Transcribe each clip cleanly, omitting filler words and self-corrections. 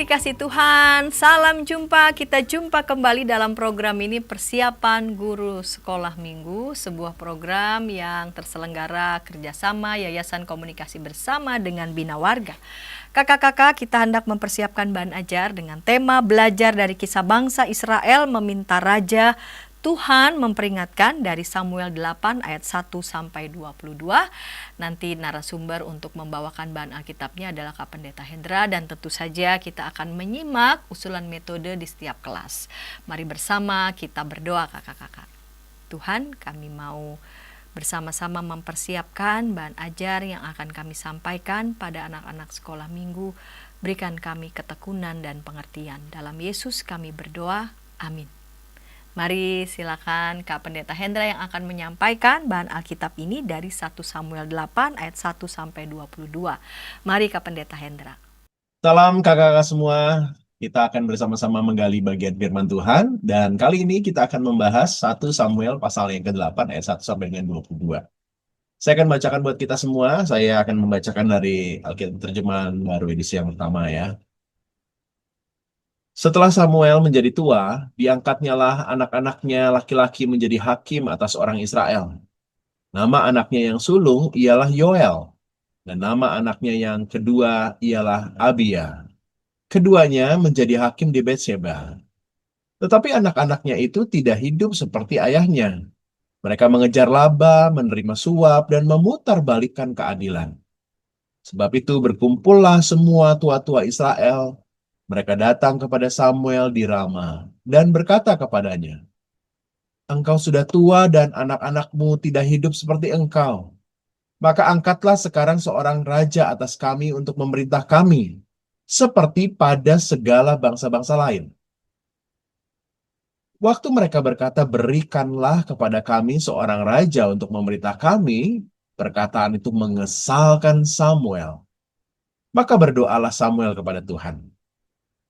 dikasih Tuhan, salam jumpa. Kita jumpa kembali dalam program ini Persiapan Guru Sekolah Minggu, sebuah program yang terselenggara kerjasama Yayasan Komunikasi Bersama dengan Bina Warga. Kakak-kakak, kita hendak mempersiapkan bahan ajar dengan tema belajar dari kisah bangsa Israel meminta raja. Tuhan memperingatkan dari Samuel 8 ayat 1 sampai 22. Nanti narasumber untuk membawakan bahan Alkitabnya adalah Kak Pendeta Hendra, dan tentu saja kita akan menyimak usulan metode di setiap kelas. Mari bersama kita berdoa kakak-kakak. Tuhan, kami mau bersama-sama mempersiapkan bahan ajar yang akan kami sampaikan pada anak-anak sekolah minggu. Berikan kami ketekunan dan pengertian. Dalam Yesus kami berdoa. Amin. Mari silakan Kak Pendeta Hendra yang akan menyampaikan bahan Alkitab ini dari 1 Samuel 8 ayat 1 sampai 22. Mari Kak Pendeta Hendra. Salam kakak-kakak semua. Kita akan bersama-sama menggali bagian firman Tuhan, dan kali ini kita akan membahas 1 Samuel pasal yang ke-8 ayat 1 sampai dengan 22. Saya akan bacakan buat kita semua. Saya akan membacakan dari Alkitab terjemahan baru edisi yang pertama ya. Setelah Samuel menjadi tua, diangkatnyalah anak-anaknya laki-laki menjadi hakim atas orang Israel. Nama anaknya yang sulung ialah Yoel, dan nama anaknya yang kedua ialah Abia. Keduanya menjadi hakim di Betsheba. Tetapi anak-anaknya itu tidak hidup seperti ayahnya. Mereka mengejar laba, menerima suap, dan memutarbalikkan keadilan. Sebab itu berkumpullah semua tua-tua Israel. Mereka datang kepada Samuel di Rama dan berkata kepadanya, "Engkau sudah tua dan anak-anakmu tidak hidup seperti engkau. Maka angkatlah sekarang seorang raja atas kami untuk memerintah kami, seperti pada segala bangsa-bangsa lain." Waktu mereka berkata, "Berikanlah kepada kami seorang raja untuk memerintah kami," perkataan itu mengesalkan Samuel. Maka berdoalah Samuel kepada Tuhan.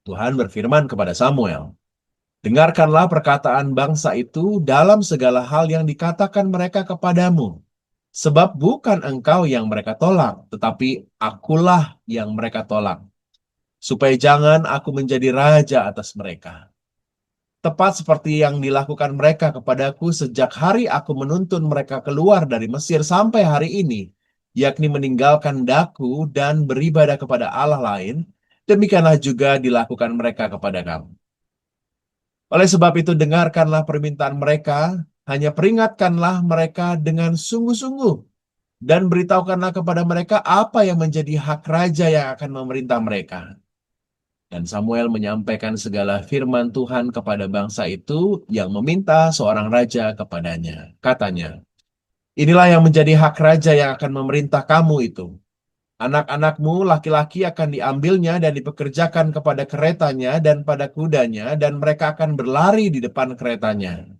Tuhan berfirman kepada Samuel, "Dengarkanlah perkataan bangsa itu dalam segala hal yang dikatakan mereka kepadamu. Sebab bukan engkau yang mereka tolak, tetapi akulah yang mereka tolak. Supaya jangan aku menjadi raja atas mereka. Tepat seperti yang dilakukan mereka kepadaku sejak hari aku menuntun mereka keluar dari Mesir sampai hari ini, yakni meninggalkan daku dan beribadah kepada Allah lain, demikianlah juga dilakukan mereka kepada kamu. Oleh sebab itu dengarkanlah permintaan mereka, hanya peringatkanlah mereka dengan sungguh-sungguh, dan beritahukanlah kepada mereka apa yang menjadi hak raja yang akan memerintah mereka." Dan Samuel menyampaikan segala firman Tuhan kepada bangsa itu yang meminta seorang raja kepadanya. Katanya, "Inilah yang menjadi hak raja yang akan memerintah kamu itu. Anak-anakmu laki-laki akan diambilnya dan dipekerjakan kepada keretanya dan pada kudanya, dan mereka akan berlari di depan keretanya.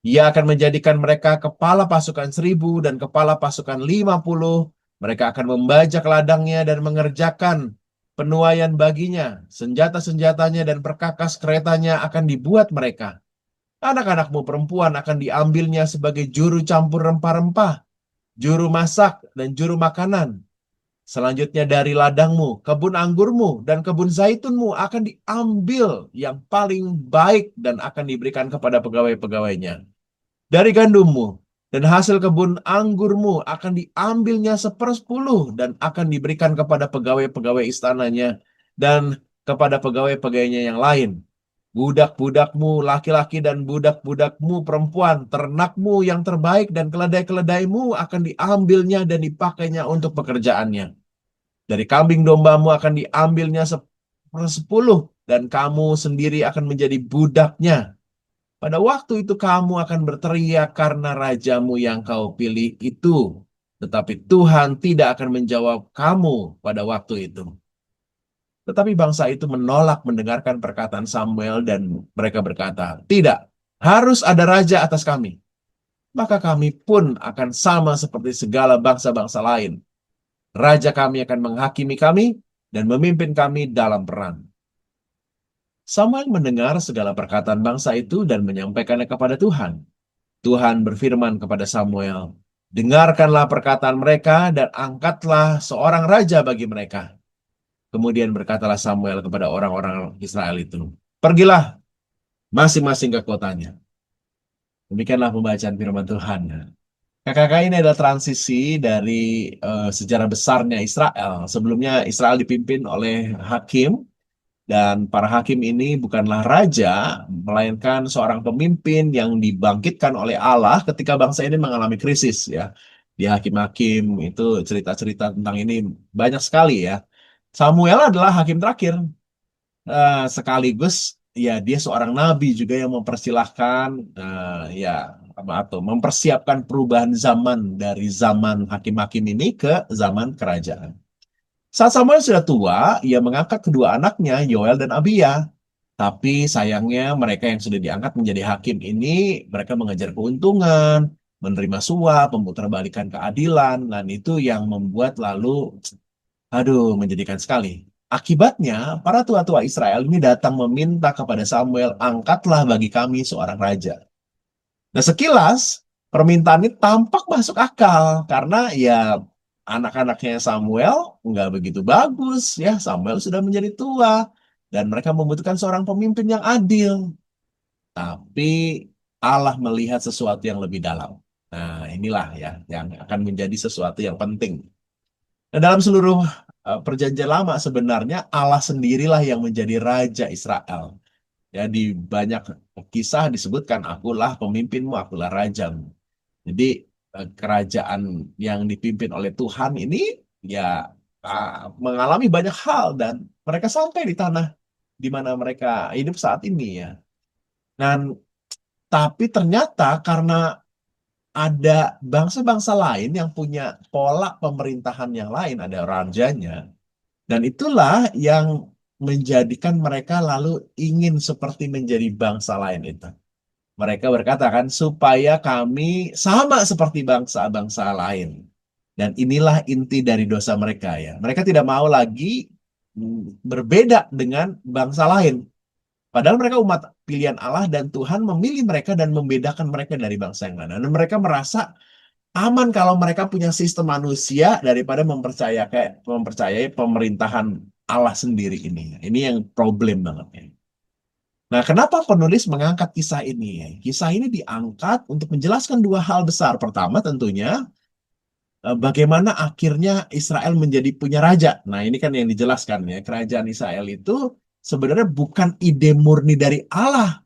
Ia akan menjadikan mereka kepala pasukan 1.000 dan kepala pasukan 50. Mereka akan membajak ladangnya dan mengerjakan penuaian baginya. Senjata-senjatanya dan perkakas keretanya akan dibuat mereka. Anak-anakmu perempuan akan diambilnya sebagai juru campur rempah-rempah, juru masak, dan juru makanan. Selanjutnya dari ladangmu, kebun anggurmu, dan kebun zaitunmu akan diambil yang paling baik dan akan diberikan kepada pegawai-pegawainya. Dari gandummu dan hasil kebun anggurmu akan diambilnya 1/10 dan akan diberikan kepada pegawai-pegawai istananya dan kepada pegawai-pegawainya yang lain. Budak-budakmu laki-laki dan budak-budakmu perempuan, ternakmu yang terbaik dan keledai-keledaimu akan diambilnya dan dipakainya untuk pekerjaannya. Dari kambing dombamu akan diambilnya 1/10 dan kamu sendiri akan menjadi budaknya. Pada waktu itu kamu akan berteriak karena rajamu yang kau pilih itu. Tetapi Tuhan tidak akan menjawab kamu pada waktu itu." Tetapi bangsa itu menolak mendengarkan perkataan Samuel dan mereka berkata, "Tidak, harus ada raja atas kami. Maka kami pun akan sama seperti segala bangsa-bangsa lain. Raja kami akan menghakimi kami dan memimpin kami dalam perang." Samuel mendengar segala perkataan bangsa itu dan menyampaikannya kepada Tuhan. Tuhan berfirman kepada Samuel, "Dengarkanlah perkataan mereka dan angkatlah seorang raja bagi mereka." Kemudian berkatalah Samuel kepada orang-orang Israel itu, "Pergilah masing-masing ke kotanya." Demikianlah pembacaan firman Tuhan. Kakak-kakak, ini adalah transisi dari sejarah besarnya Israel. Sebelumnya Israel dipimpin oleh hakim, dan para hakim ini bukanlah raja, melainkan seorang pemimpin yang dibangkitkan oleh Allah ketika bangsa ini mengalami krisis ya. Di Hakim-hakim itu cerita-cerita tentang ini banyak sekali ya. Samuel adalah hakim terakhir. Sekaligus ya dia seorang nabi juga yang mempersilahkan ya atau mempersiapkan perubahan zaman dari zaman hakim-hakim ini ke zaman kerajaan. Saat Samuel sudah tua, ia mengangkat kedua anaknya, Yoel dan Abia. Tapi sayangnya mereka yang sudah diangkat menjadi hakim ini, mereka mengejar keuntungan, menerima suap, memutarbalikkan keadilan, dan itu yang membuat lalu, aduh, menjadikan sekali. Akibatnya, para tua-tua Israel ini datang meminta kepada Samuel, angkatlah bagi kami seorang raja. Nah, sekilas permintaan ini tampak masuk akal karena ya anak-anaknya Samuel nggak begitu bagus ya. Samuel sudah menjadi tua dan mereka membutuhkan seorang pemimpin yang adil. Tapi Allah melihat sesuatu yang lebih dalam. Nah, inilah ya yang akan menjadi sesuatu yang penting. Nah, dalam seluruh perjanjian lama sebenarnya Allah sendirilah yang menjadi raja Israel. Ya, di banyak kisah disebutkan, akulah pemimpinmu, akulah rajamu. Jadi kerajaan yang dipimpin oleh Tuhan ini ya mengalami banyak hal dan mereka sampai di tanah di mana mereka hidup saat ini ya. Dan tapi ternyata karena ada bangsa-bangsa lain yang punya pola pemerintahan yang lain, ada rajanya, dan itulah yang menjadikan mereka lalu ingin seperti menjadi bangsa lain itu. Mereka berkata kan, supaya kami sama seperti bangsa-bangsa lain. Dan inilah inti dari dosa mereka ya. Mereka tidak mau lagi berbeda dengan bangsa lain. Padahal mereka umat pilihan Allah dan Tuhan memilih mereka dan membedakan mereka dari bangsa yang lain. Dan mereka merasa aman kalau mereka punya sistem manusia daripada mempercayai pemerintahan Allah sendiri ini. Ini yang problem banget ya. Nah, kenapa penulis mengangkat kisah ini? Kisah ini diangkat untuk menjelaskan dua hal besar. Pertama, tentunya bagaimana akhirnya Israel menjadi punya raja. Nah, ini kan yang dijelaskan ya. Kerajaan Israel itu sebenarnya bukan ide murni dari Allah,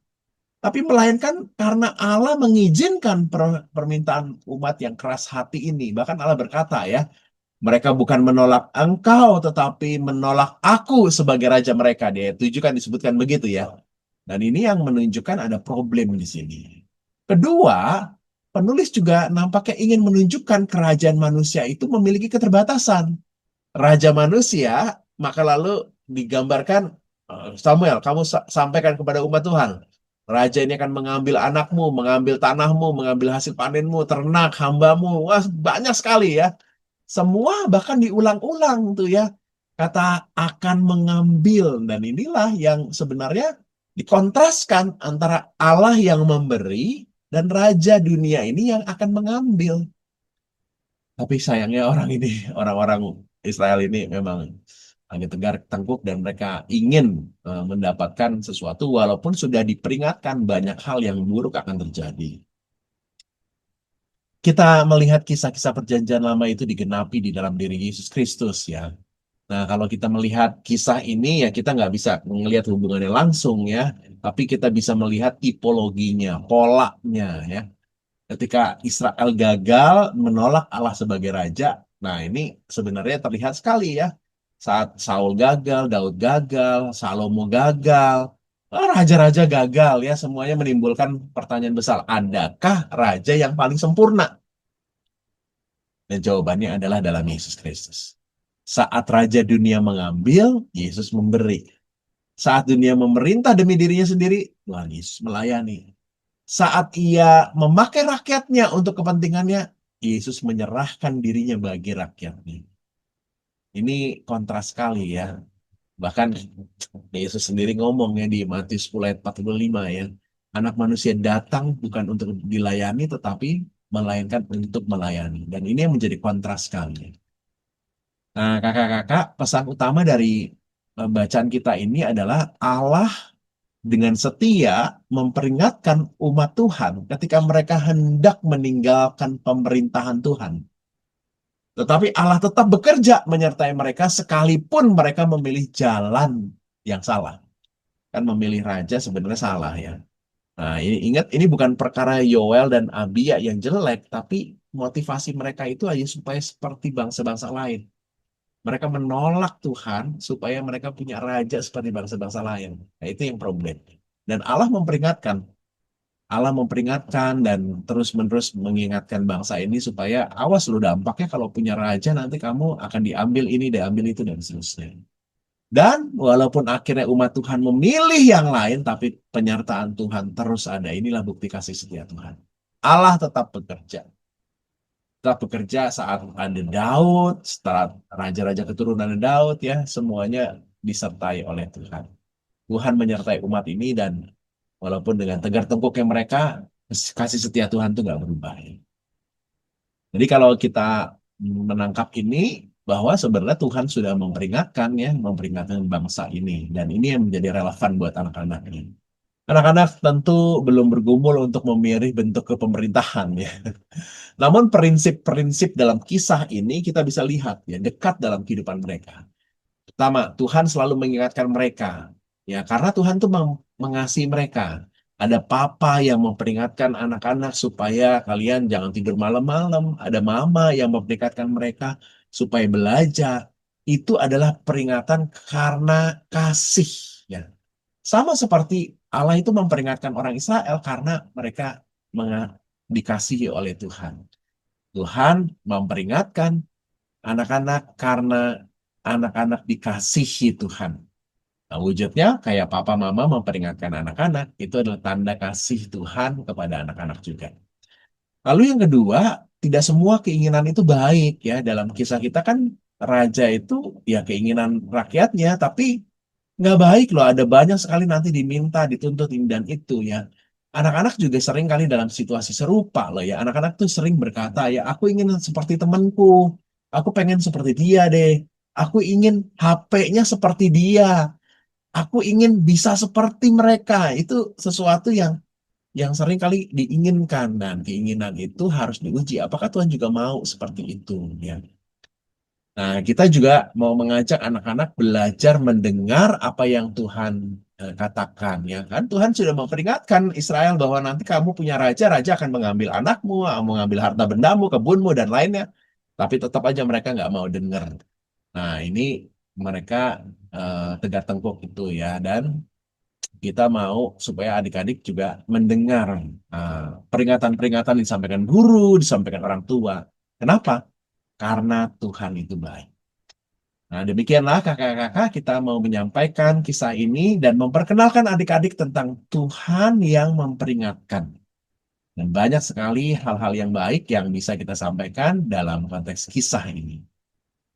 tapi melainkan karena Allah mengizinkan permintaan umat yang keras hati ini. Bahkan Allah berkata ya, mereka bukan menolak engkau, tetapi menolak aku sebagai raja mereka. Dia tujuh kan disebutkan begitu ya. Dan ini yang menunjukkan ada problem di sini. Kedua, penulis juga nampaknya ingin menunjukkan kerajaan manusia itu memiliki keterbatasan. Raja manusia, maka lalu digambarkan, Samuel, kamu sampaikan kepada umat Tuhan. Raja ini akan mengambil anakmu, mengambil tanahmu, mengambil hasil panenmu, ternak, hambamu. Wah, banyak sekali ya. Semua bahkan diulang-ulang tuh ya. Kata akan mengambil. Dan inilah yang sebenarnya dikontraskan antara Allah yang memberi dan raja dunia ini yang akan mengambil. Tapi sayangnya orang ini, orang-orang Israel ini memang hanya tegar tengkuk dan mereka ingin mendapatkan sesuatu walaupun sudah diperingatkan banyak hal yang buruk akan terjadi. Kita melihat kisah-kisah perjanjian lama itu digenapi di dalam diri Yesus Kristus ya. Nah, kalau kita melihat kisah ini ya kita nggak bisa melihat hubungannya langsung ya, tapi kita bisa melihat tipologinya, polanya ya. Ketika Israel gagal menolak Allah sebagai raja, nah ini sebenarnya terlihat sekali ya. Saat Saul gagal, Daud gagal, Salomo gagal, raja-raja gagal ya, semuanya menimbulkan pertanyaan besar, adakah raja yang paling sempurna? Dan jawabannya adalah dalam Yesus Kristus. Saat Raja dunia mengambil, Yesus memberi. Saat dunia memerintah demi dirinya sendiri, Tuhan Yesus melayani. Saat ia memakai rakyatnya untuk kepentingannya, Yesus menyerahkan dirinya bagi rakyatnya. Ini kontras sekali ya. Bahkan Yesus sendiri ngomongnya di Matius 10 ayat 45 ya. Anak manusia datang bukan untuk dilayani, tetapi melainkan untuk melayani. Dan ini yang menjadi kontras sekali. Nah, kakak-kakak, pesan utama dari bacaan kita ini adalah Allah dengan setia memperingatkan umat Tuhan ketika mereka hendak meninggalkan pemerintahan Tuhan. Tetapi Allah tetap bekerja menyertai mereka sekalipun mereka memilih jalan yang salah. Kan memilih raja sebenarnya salah ya. Nah, ini ingat, ini bukan perkara Yoel dan Abia yang jelek, tapi motivasi mereka itu hanya supaya seperti bangsa-bangsa lain. Mereka menolak Tuhan supaya mereka punya raja seperti bangsa-bangsa lain. Nah, itu yang problem. Dan Allah memperingatkan dan terus-menerus mengingatkan bangsa ini supaya awas lu, dampaknya kalau punya raja nanti kamu akan diambil ini, diambil itu, dan seterusnya. Dan walaupun akhirnya umat Tuhan memilih yang lain, tapi penyertaan Tuhan terus ada. Inilah bukti kasih setia Tuhan. Allah tetap bekerja. Tetap bekerja saat ada Daud, setelah raja-raja keturunan Daud ya, semuanya disertai oleh Tuhan. Tuhan menyertai umat ini dan walaupun dengan tegar tengkuknya mereka, kasih setia Tuhan itu nggak berubah. Jadi kalau kita menangkap ini, bahwa sebenarnya Tuhan sudah memperingatkan ya, memperingatkan bangsa ini. Dan ini yang menjadi relevan buat anak-anak ini. Anak-anak tentu belum bergumul untuk memilih bentuk kepemerintahan ya. Namun prinsip-prinsip dalam kisah ini kita bisa lihat ya, dekat dalam kehidupan mereka. Pertama, Tuhan selalu mengingatkan mereka. Ya, karena Tuhan tuh mengasihi mereka. Ada papa yang memperingatkan anak-anak supaya kalian jangan tidur malam-malam. Ada mama yang memperingatkan mereka supaya belajar. Itu adalah peringatan karena kasih. Ya. Sama seperti Allah itu memperingatkan orang Israel karena mereka dikasihi oleh Tuhan. Tuhan memperingatkan anak-anak karena anak-anak dikasihi Tuhan. Nah, wujudnya kayak papa mama memperingatkan anak-anak, itu adalah tanda kasih Tuhan kepada anak-anak juga. Lalu yang kedua, tidak semua keinginan itu baik ya. Dalam kisah kita kan raja itu ya keinginan rakyatnya, tapi nggak baik loh. Ada banyak sekali nanti diminta, dituntut ini dan itu ya. Anak-anak juga sering kali dalam situasi serupa loh ya. Anak-anak tuh sering berkata ya, aku ingin seperti temanku, aku pengen seperti dia deh. Aku ingin HP-nya seperti dia. Aku ingin bisa seperti mereka. Itu sesuatu yang sering kali diinginkan dan keinginan itu harus diuji. Apakah Tuhan juga mau seperti itu? Ya. Nah, kita juga mau mengajak anak-anak belajar mendengar apa yang Tuhan katakan. Ya kan, Tuhan sudah memperingatkan Israel bahwa nanti kamu punya raja, raja akan mengambil anakmu, mengambil harta bendamu, kebunmu dan lainnya. Tapi tetap aja mereka nggak mau dengar. Nah, ini mereka tegar tengkuk itu ya, dan kita mau supaya adik-adik juga mendengar peringatan-peringatan disampaikan guru, disampaikan orang tua. Kenapa? Karena Tuhan itu baik. Nah, demikianlah kakak-kakak kita mau menyampaikan kisah ini dan memperkenalkan adik-adik tentang Tuhan yang memperingatkan. Dan banyak sekali hal-hal yang baik yang bisa kita sampaikan dalam konteks kisah ini.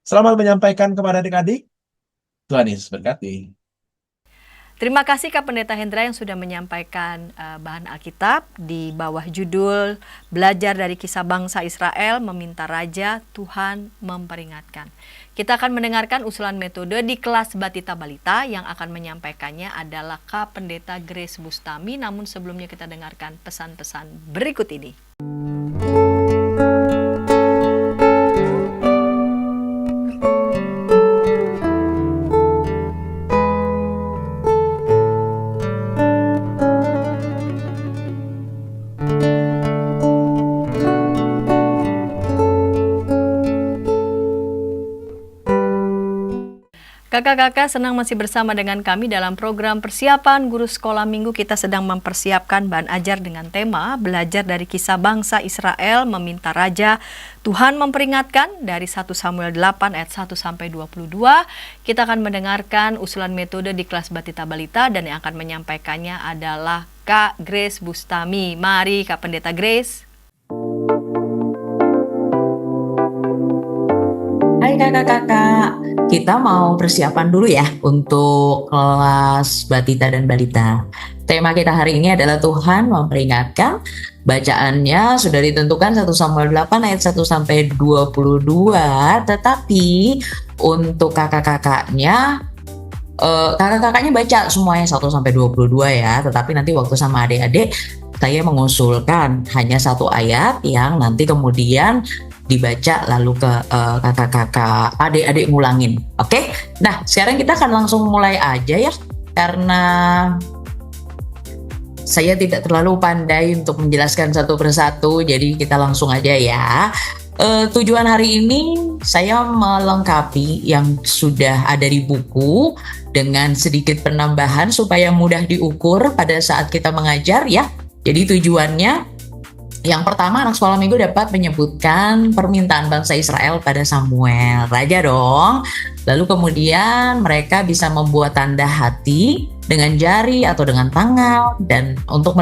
Selamat menyampaikan kepada adik-adik. Tuhan Yesus berkati. Terima kasih Kak Pendeta Hendra yang sudah menyampaikan bahan Alkitab di bawah judul Belajar dari Kisah Bangsa Israel Meminta Raja, Tuhan Memperingatkan. Kita akan mendengarkan usulan metode di kelas Batita Balita. Yang akan menyampaikannya adalah Kak Pendeta Grace Bustami. Namun sebelumnya kita dengarkan pesan-pesan berikut ini. Kakak-kakak senang masih bersama dengan kami dalam program persiapan guru sekolah minggu. Kita sedang mempersiapkan bahan ajar dengan tema Belajar dari Kisah Bangsa Israel Meminta Raja, Tuhan Memperingatkan dari 1 Samuel 8 ayat 1 sampai 22. Kita akan mendengarkan usulan metode di kelas Batita Balita dan yang akan menyampaikannya adalah Kak Grace Bustami. Mari Kak Pendeta Grace. Hai kakak-kakak, kita mau persiapan dulu ya untuk kelas Batita dan Balita. Tema kita hari ini adalah Tuhan Memperingatkan. Bacaannya sudah ditentukan 1 Samuel 8 ayat 1 sampai 22, tetapi Untuk kakak-kakaknya baca semuanya 1-22 ya, tetapi nanti waktu sama adik-adik saya mengusulkan hanya satu ayat yang nanti kemudian dibaca lalu ke kakak-kakak adik-adik ngulangin. Oke? Nah, sekarang kita akan langsung mulai aja ya, karena saya tidak terlalu pandai untuk menjelaskan satu persatu, jadi kita langsung aja ya. Tujuan hari ini saya melengkapi yang sudah ada di buku dengan sedikit penambahan supaya mudah diukur pada saat kita mengajar ya. Jadi tujuannya yang pertama, anak sekolah minggu dapat menyebutkan permintaan bangsa Israel pada Samuel, raja dong. Lalu kemudian mereka bisa membuat tanda hati dengan jari atau dengan tangan, dan untuk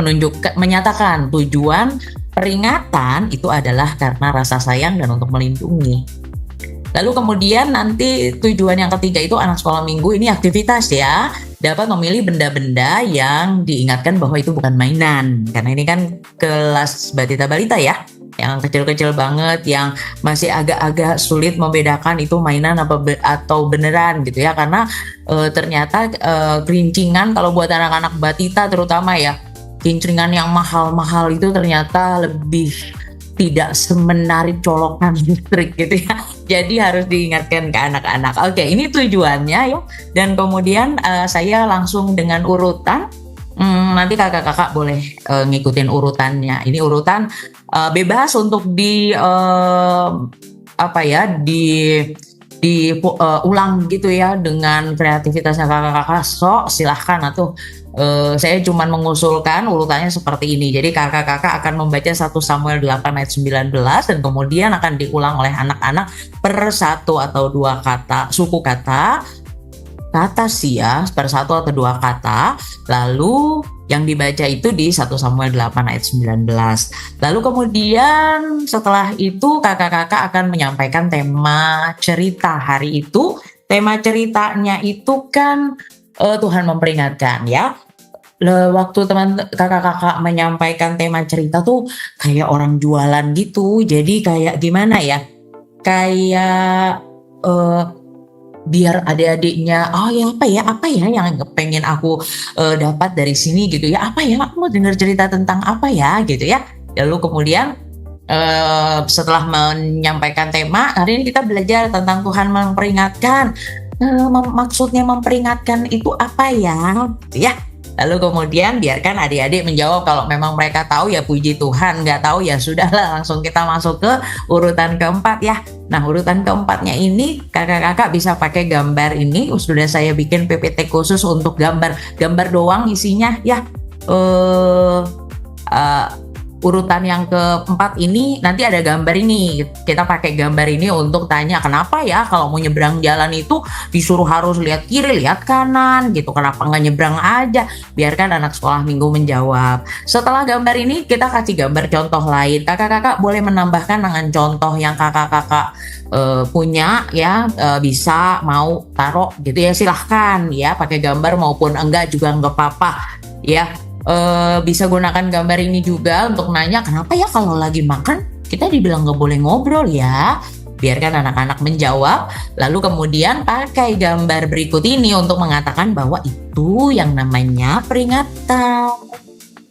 menyatakan tujuan peringatan itu adalah karena rasa sayang dan untuk melindungi. Lalu kemudian nanti tujuan yang ketiga itu anak sekolah minggu ini aktivitas ya, dapat memilih benda-benda yang diingatkan bahwa itu bukan mainan, karena ini kan kelas batita-balita ya, yang kecil-kecil banget, yang masih agak-agak sulit membedakan itu mainan atau beneran gitu ya, karena ternyata kerincingan kalau buat anak-anak batita terutama ya, kincringan yang mahal-mahal itu ternyata lebih tidak semenarik colokan listrik gitu ya. Jadi harus diingatkan ke anak-anak. Oke, ini tujuannya ya. Dan kemudian saya langsung dengan urutan. Nanti kakak-kakak boleh ngikutin urutannya. Ini urutan bebas untuk ulang gitu ya dengan kreativitasnya kakak-kakak. So silahkan atuh. Saya cuma mengusulkan urutannya seperti ini. Jadi kakak-kakak akan membaca 1 Samuel 8 ayat 19 dan kemudian akan diulang oleh anak-anak per 1 atau 2 kata, suku kata sih ya, per 1 atau 2 kata. Lalu yang dibaca itu di 1 Samuel 8 ayat 19. Lalu kemudian setelah itu kakak-kakak akan menyampaikan tema cerita hari itu. Tema ceritanya itu kan Tuhan memperingatkan ya. Waktu kakak-kakak menyampaikan tema cerita tuh kayak orang jualan gitu. Jadi kayak gimana ya? Kayak biar adik-adiknya, oh ya apa ya yang pengen aku dapat dari sini gitu ya, apa ya, aku mau dengar cerita tentang apa ya gitu ya. Lalu kemudian setelah menyampaikan tema, hari ini kita belajar tentang Tuhan memperingatkan. Maksudnya memperingatkan itu apa ya gitu ya. Lalu kemudian biarkan adik-adik menjawab. Kalau memang mereka tahu ya puji Tuhan, nggak tahu ya sudahlah, langsung kita masuk ke urutan keempat ya. Nah, urutan keempatnya ini kakak-kakak bisa pakai gambar ini. Sudah saya bikin PPT khusus untuk gambar doang isinya ya. Urutan yang keempat ini nanti ada gambar ini. Kita pakai gambar ini untuk tanya kenapa ya kalau mau nyebrang jalan itu disuruh harus lihat kiri, lihat kanan gitu. Kenapa nggak nyebrang aja? Biarkan anak sekolah minggu menjawab. Setelah gambar ini kita kasih gambar contoh lain. Kakak-kakak boleh menambahkan dengan contoh yang kakak-kakak punya ya, bisa mau taruh gitu ya, silahkan ya, pakai gambar maupun enggak juga nggak apa-apa ya. Bisa gunakan gambar ini juga untuk nanya kenapa ya kalau lagi makan kita dibilang nggak boleh ngobrol ya. Biarkan anak-anak menjawab, lalu kemudian pakai gambar berikut ini untuk mengatakan bahwa itu yang namanya peringatan.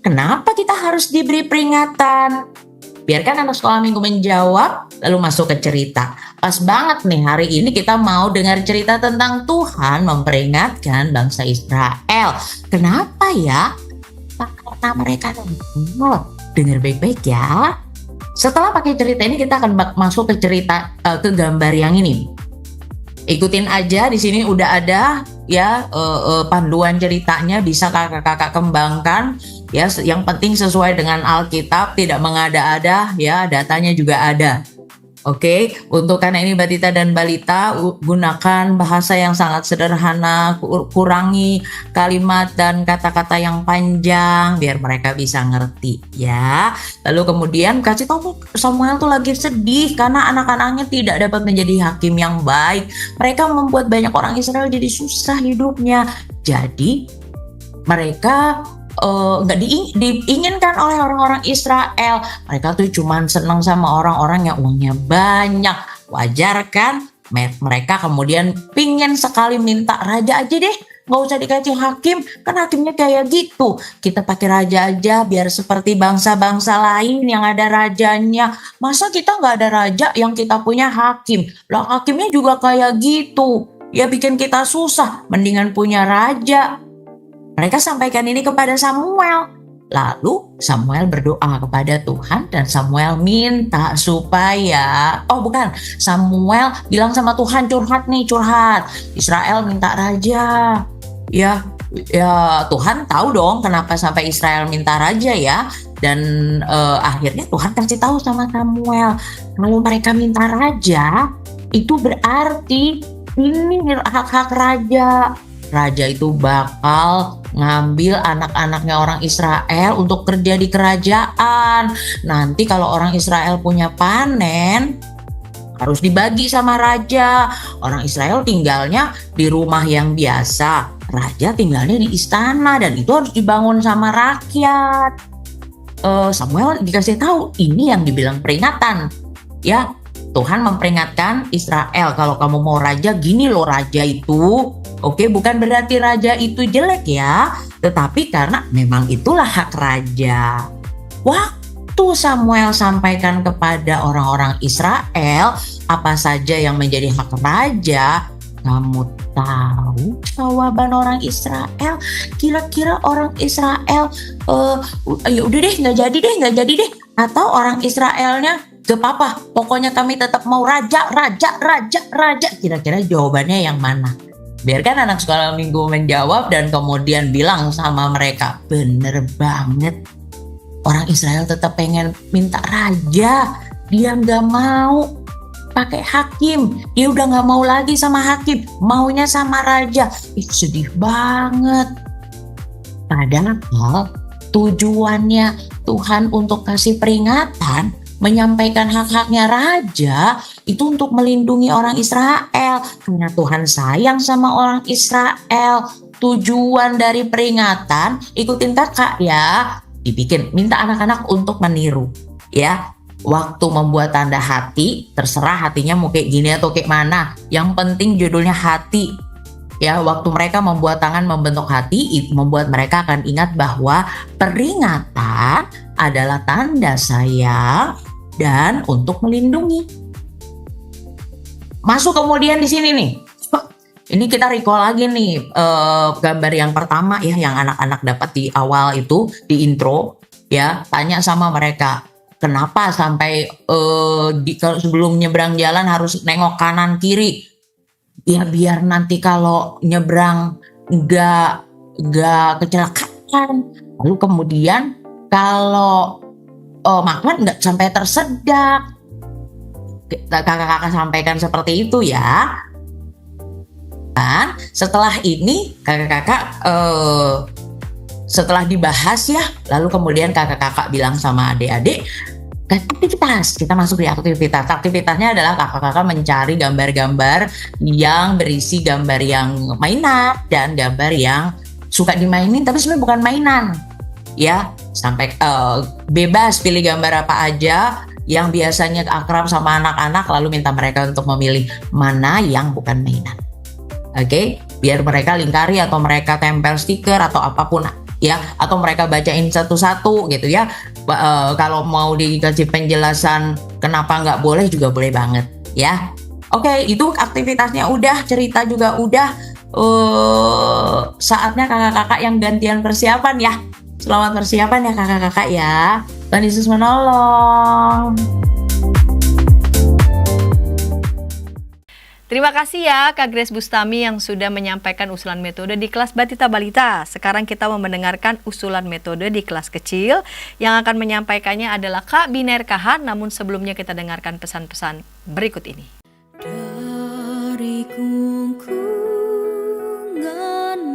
Kenapa kita harus diberi peringatan? Biarkan anak sekolah minggu menjawab, lalu masuk ke cerita. Pas banget nih, hari ini kita mau dengar cerita tentang Tuhan memperingatkan bangsa Israel. Kenapa ya? Karena mereka dengar baik-baik ya. Setelah pakai cerita ini kita akan masuk ke cerita ke gambar yang ini. Ikutin aja, di sini udah ada ya panduan ceritanya, bisa kakak-kakak kembangkan ya. Yang penting sesuai dengan Alkitab, tidak mengada-ada ya, datanya juga ada. Oke, untuk karena ini batita dan balita, gunakan bahasa yang sangat sederhana, kurangi kalimat dan kata-kata yang panjang biar mereka bisa ngerti ya. Lalu kemudian kasih tahu Samuel tuh lagi sedih karena anak-anaknya tidak dapat menjadi hakim yang baik. Mereka membuat banyak orang Israel jadi susah hidupnya. Jadi mereka nggak diinginkan oleh orang-orang Israel. Mereka tuh cuman senang sama orang-orang yang uangnya banyak. Wajar kan? mereka kemudian pingin sekali minta raja aja deh, nggak usah dikasih hakim, kan hakimnya kayak gitu. Kita pakai raja aja biar seperti bangsa-bangsa lain yang ada rajanya. Masa kita nggak ada raja yang kita punya hakim? Lah hakimnya juga kayak gitu. Ya bikin kita susah, mendingan punya raja. Mereka sampaikan ini kepada Samuel. Lalu Samuel berdoa kepada Tuhan dan Samuel minta supaya, Samuel bilang sama Tuhan, curhat. Israel minta raja. Ya Tuhan tahu dong kenapa sampai Israel minta raja ya. Dan akhirnya Tuhan kasih tahu sama Samuel, kalau mereka minta raja, itu berarti ini hak-hak raja. Raja itu bakal ngambil anak-anaknya orang Israel untuk kerja di kerajaan. Nanti kalau orang Israel punya panen, harus dibagi sama raja. Orang Israel tinggalnya di rumah yang biasa, raja tinggalnya di istana, dan itu harus dibangun sama rakyat. Samuel dikasih tahu, ini yang dibilang peringatan. Ya, Tuhan memperingatkan Israel, kalau kamu mau raja, gini loh raja itu. Oke, bukan berarti raja itu jelek ya, tetapi karena memang itulah hak raja. Waktu Samuel sampaikan kepada orang-orang Israel apa saja yang menjadi hak raja, kamu tahu jawaban orang Israel? Kira-kira orang Israel, ya udah deh, nggak jadi deh. Atau orang Israelnya, gak apa-apa, pokoknya kami tetap mau raja. Kira-kira jawabannya yang mana? Biarkan anak sekolah minggu menjawab dan kemudian bilang sama mereka, bener banget. Orang Israel tetap pengen minta raja. Dia gak mau pakai hakim. Dia udah gak mau lagi sama hakim. Maunya sama raja. Sedih banget. Padahal tujuannya Tuhan untuk kasih peringatan, menyampaikan hak-haknya raja, itu untuk melindungi orang Israel. Karena Tuhan sayang sama orang Israel. Tujuan dari peringatan, ikutin kakak ya, dibikin minta anak-anak untuk meniru ya. Waktu membuat tanda hati, terserah hatinya mau kayak gini atau kayak mana, yang penting judulnya hati ya. Waktu mereka membuat tangan membentuk hati, membuat mereka akan ingat bahwa peringatan adalah tanda sayang dan untuk melindungi. Masuk kemudian di sini nih. Ini kita recall lagi nih gambar yang pertama ya, yang anak-anak dapat di awal itu di intro ya. Tanya sama mereka, kenapa sampai sebelum nyebrang jalan harus nengok kanan kiri? Ya biar nanti kalau nyebrang nggak kecelakaan. Lalu kemudian kalau makan nggak sampai tersedak. Kakak-kakak sampaikan seperti itu ya. Dan setelah ini kakak-kakak setelah dibahas ya, lalu kemudian kakak-kakak bilang sama adik-adik, aktivitas, kita masuk di aktivitas. Aktivitasnya adalah kakak-kakak mencari gambar-gambar yang berisi gambar yang mainan dan gambar yang suka dimainin tapi sebenarnya bukan mainan ya. Sampai bebas pilih gambar apa aja yang biasanya akrab sama anak-anak, lalu minta mereka untuk memilih mana yang bukan mainan. Oke, biar mereka lingkari atau mereka tempel stiker atau apapun ya, atau mereka bacain satu-satu gitu ya. Kalau mau dikasih penjelasan kenapa nggak boleh juga boleh banget ya. Oke, itu aktivitasnya udah, cerita juga udah. Saatnya kakak-kakak yang gantian persiapan ya. Selamat persiapan ya kakak-kakak ya. Tuhan Yesus menolong. Terima kasih ya Kak Grace Bustami yang sudah menyampaikan usulan metode di kelas Batita Balita. Sekarang kita mau mendengarkan usulan metode di kelas kecil. Yang akan menyampaikannya adalah Kak Biner Kahan, namun sebelumnya kita dengarkan pesan-pesan berikut ini. Dari kungkungan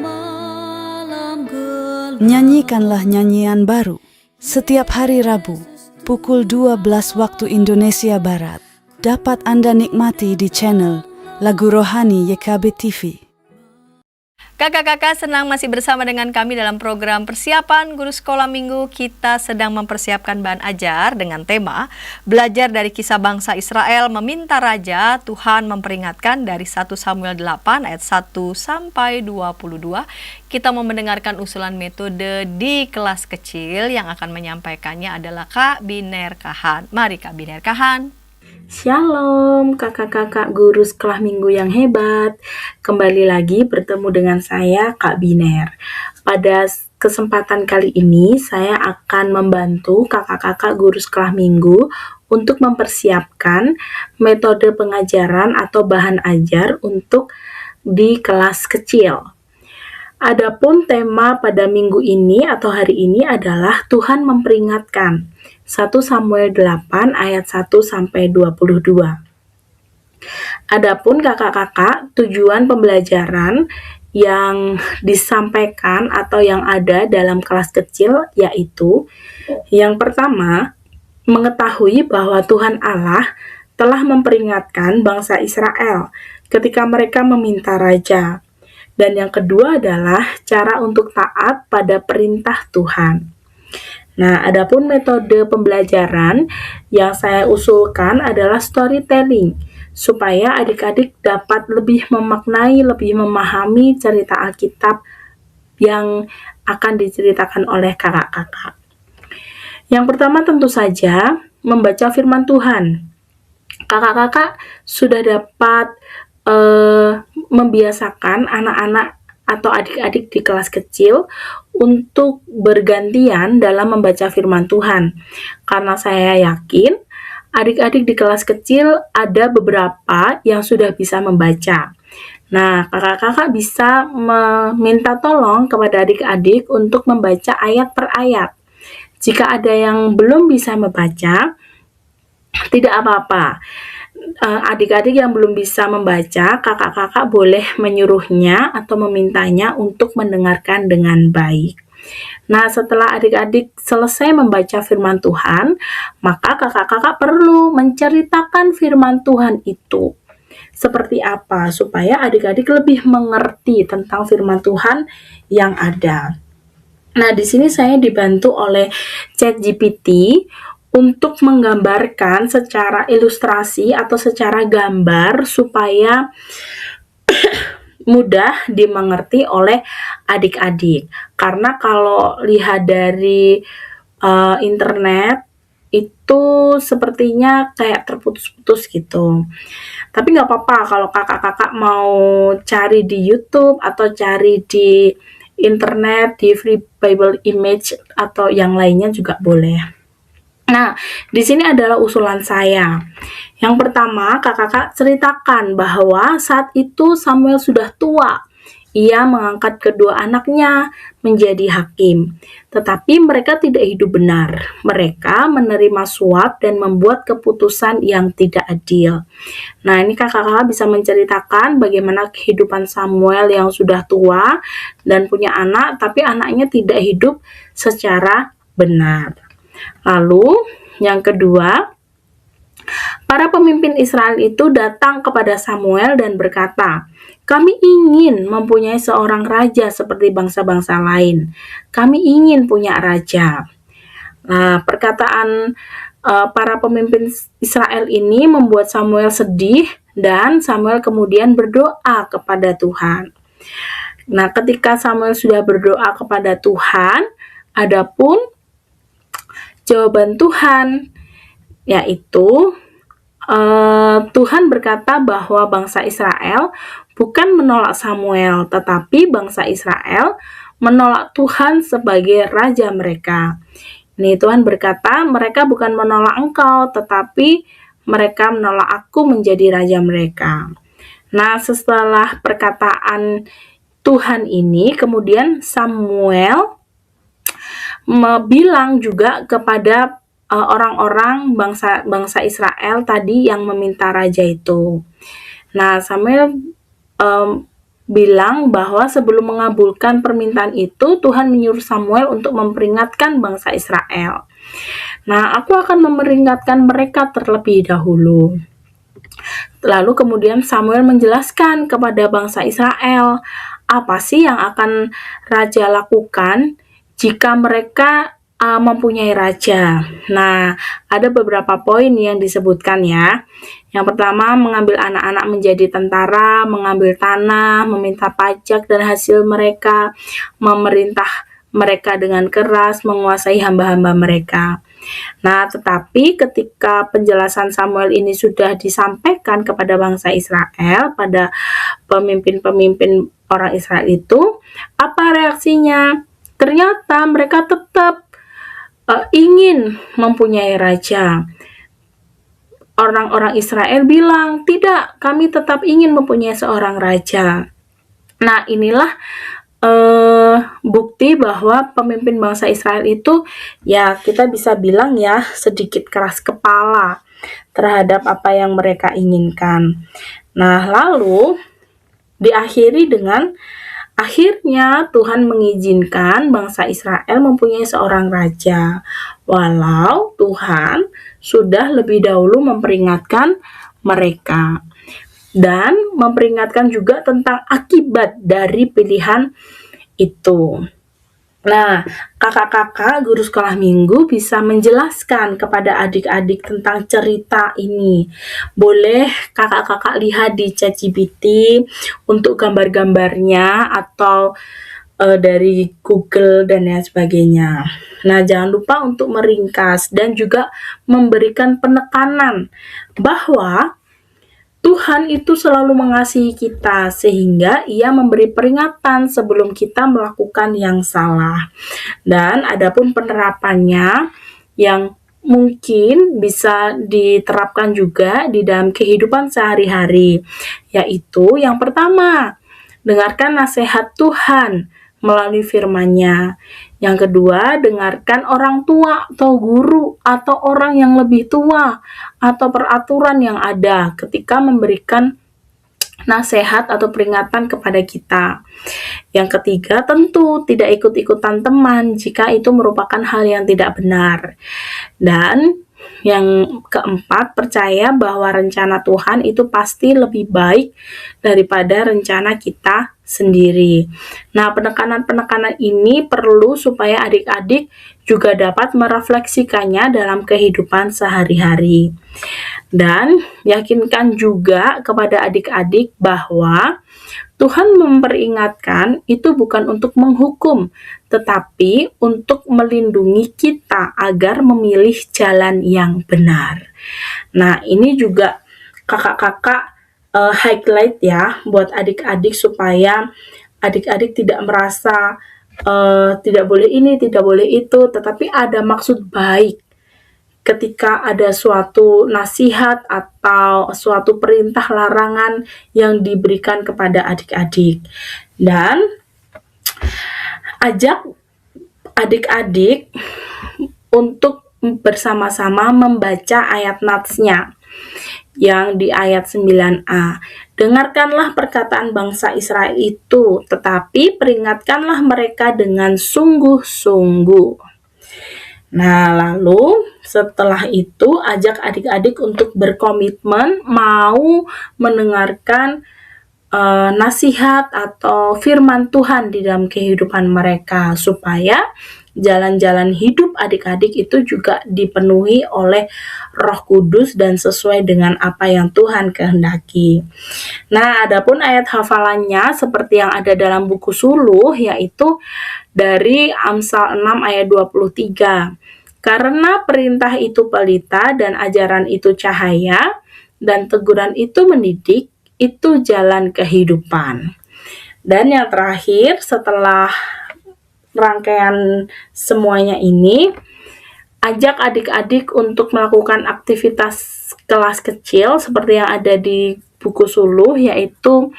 malam gelap, Nyanyikanlah nyanyian baru setiap hari Rabu pukul 12 waktu Indonesia Barat. Dapat Anda nikmati di channel Lagu Rohani YKB TV. Kakak-kakak senang masih bersama dengan kami dalam program persiapan guru sekolah minggu. Kita sedang mempersiapkan bahan ajar dengan tema belajar dari kisah bangsa Israel meminta raja. Tuhan memperingatkan dari 1 Samuel 8 ayat 1 sampai 22. Kita mau mendengarkan usulan metode di kelas kecil. Yang akan menyampaikannya adalah Kak Biner Kahan. Mari Kak Biner Kahan. Shalom kakak-kakak guru sekolah minggu yang hebat. Kembali lagi bertemu dengan saya Kak Biner. Pada kesempatan kali ini saya akan membantu kakak-kakak guru sekolah minggu untuk mempersiapkan metode pengajaran atau bahan ajar untuk di kelas kecil. Adapun tema pada minggu ini atau hari ini adalah Tuhan memperingatkan. 1 Samuel 8 ayat 1 sampai 22. Adapun kakak-kakak, tujuan pembelajaran yang disampaikan atau yang ada dalam kelas kecil yaitu yang pertama, mengetahui bahwa Tuhan Allah telah memperingatkan bangsa Israel ketika mereka meminta raja. Dan yang kedua adalah cara untuk taat pada perintah Tuhan. Nah, adapun metode pembelajaran yang saya usulkan adalah storytelling, supaya adik-adik dapat lebih memaknai, lebih memahami cerita Alkitab yang akan diceritakan oleh kakak-kakak. Yang pertama tentu saja membaca firman Tuhan. Kakak-kakak sudah dapat membiasakan anak-anak atau adik-adik di kelas kecil untuk bergantian dalam membaca firman Tuhan. Karena saya yakin adik-adik di kelas kecil ada beberapa yang sudah bisa membaca. Nah, kakak-kakak bisa meminta tolong kepada adik-adik untuk membaca ayat per ayat. Jika ada yang belum bisa membaca, tidak apa-apa. Adik-adik yang belum bisa membaca, kakak-kakak boleh menyuruhnya atau memintanya untuk mendengarkan dengan baik. Nah, setelah adik-adik selesai membaca firman Tuhan, maka kakak-kakak perlu menceritakan firman Tuhan itu. Seperti apa? Supaya adik-adik lebih mengerti tentang firman Tuhan yang ada. Nah, di sini saya dibantu oleh ChatGPT untuk menggambarkan secara ilustrasi atau secara gambar supaya mudah dimengerti oleh adik-adik. Karena kalau lihat dari internet itu sepertinya kayak terputus-putus gitu. Tapi nggak apa-apa kalau kakak-kakak mau cari di YouTube atau cari di internet, di Free Bible Image atau yang lainnya juga boleh. Nah, di sini adalah usulan saya. Yang pertama, kakak-kakak ceritakan bahwa saat itu Samuel sudah tua. Ia mengangkat kedua anaknya menjadi hakim. Tetapi mereka tidak hidup benar. Mereka menerima suap dan membuat keputusan yang tidak adil. Nah, ini kakak-kakak bisa menceritakan bagaimana kehidupan Samuel yang sudah tua dan punya anak, tapi anaknya tidak hidup secara benar. Lalu, yang kedua, para pemimpin Israel itu datang kepada Samuel dan berkata, "Kami ingin mempunyai seorang raja seperti bangsa-bangsa lain. Kami ingin punya raja." Nah, perkataan para pemimpin Israel ini membuat Samuel sedih dan Samuel kemudian berdoa kepada Tuhan. Nah, ketika Samuel sudah berdoa kepada Tuhan, adapun jawaban Tuhan yaitu Tuhan berkata bahwa bangsa Israel bukan menolak Samuel, tetapi bangsa Israel menolak Tuhan sebagai raja mereka. Nih, Tuhan berkata, mereka bukan menolak engkau, tetapi mereka menolak aku menjadi raja mereka. Nah, setelah perkataan Tuhan ini, kemudian Samuel bilang juga kepada orang-orang bangsa Israel tadi yang meminta raja itu. Nah, Samuel bilang bahwa sebelum mengabulkan permintaan itu, Tuhan menyuruh Samuel untuk memperingatkan bangsa Israel. Nah, aku akan memperingatkan mereka terlebih dahulu. Lalu kemudian Samuel menjelaskan kepada bangsa Israel apa sih yang akan raja lakukan jika mereka mempunyai raja. Nah, ada beberapa poin yang disebutkan ya. Yang pertama, mengambil anak-anak menjadi tentara, mengambil tanah, meminta pajak dan hasil mereka, memerintah mereka dengan keras, menguasai hamba-hamba mereka. Nah, tetapi ketika penjelasan Samuel ini sudah disampaikan kepada bangsa Israel, pada pemimpin-pemimpin orang Israel itu, apa reaksinya? Ternyata mereka tetap ingin mempunyai raja. Orang-orang Israel bilang, tidak, kami tetap ingin mempunyai seorang raja. Nah, inilah bukti bahwa pemimpin bangsa Israel itu, ya kita bisa bilang ya, sedikit keras kepala terhadap apa yang mereka inginkan. Nah, lalu diakhiri dengan akhirnya Tuhan mengizinkan bangsa Israel mempunyai seorang raja, walau Tuhan sudah lebih dahulu memperingatkan mereka dan memperingatkan juga tentang akibat dari pilihan itu. Nah, kakak-kakak guru sekolah minggu bisa menjelaskan kepada adik-adik tentang cerita ini. Boleh kakak-kakak lihat di ChatGPT untuk gambar-gambarnya atau dari Google dan lain sebagainya. Nah, jangan lupa untuk meringkas dan juga memberikan penekanan bahwa Tuhan itu selalu mengasihi kita sehingga Ia memberi peringatan sebelum kita melakukan yang salah. Dan adapun penerapannya yang mungkin bisa diterapkan juga di dalam kehidupan sehari-hari, yaitu yang pertama, dengarkan nasihat Tuhan melalui firman-Nya. Yang kedua, dengarkan orang tua atau guru atau orang yang lebih tua atau peraturan yang ada ketika memberikan nasihat atau peringatan kepada kita. Yang ketiga, tentu tidak ikut-ikutan teman jika itu merupakan hal yang tidak benar. Dan yang keempat, percaya bahwa rencana Tuhan itu pasti lebih baik daripada rencana kita sendiri. Nah, penekanan-penekanan ini perlu supaya adik-adik juga dapat merefleksikannya dalam kehidupan sehari-hari. Dan yakinkan juga kepada adik-adik bahwa Tuhan memperingatkan itu bukan untuk menghukum, tetapi untuk melindungi kita agar memilih jalan yang benar. Nah, ini juga kakak-kakak highlight ya buat adik-adik supaya adik-adik tidak merasa tidak boleh ini, tidak boleh itu, tetapi ada maksud baik ketika ada suatu nasihat atau suatu perintah larangan yang diberikan kepada adik-adik. Dan ajak adik-adik untuk bersama-sama membaca ayat natsnya yang di ayat 9a. Dengarkanlah perkataan bangsa Israel itu, tetapi peringatkanlah mereka dengan sungguh-sungguh. Nah, lalu setelah itu ajak adik-adik untuk berkomitmen mau mendengarkan nasihat atau firman Tuhan di dalam kehidupan mereka supaya jalan-jalan hidup adik-adik itu juga dipenuhi oleh Roh Kudus dan sesuai dengan apa yang Tuhan kehendaki. Nah, adapun ayat hafalannya seperti yang ada dalam buku suluh, yaitu dari Amsal 6 ayat 23. Karena perintah itu pelita dan ajaran itu cahaya dan teguran itu mendidik, itu jalan kehidupan. Dan yang terakhir, setelah rangkaian semuanya ini, ajak adik-adik untuk melakukan aktivitas kelas kecil seperti yang ada di buku suluh, yaitu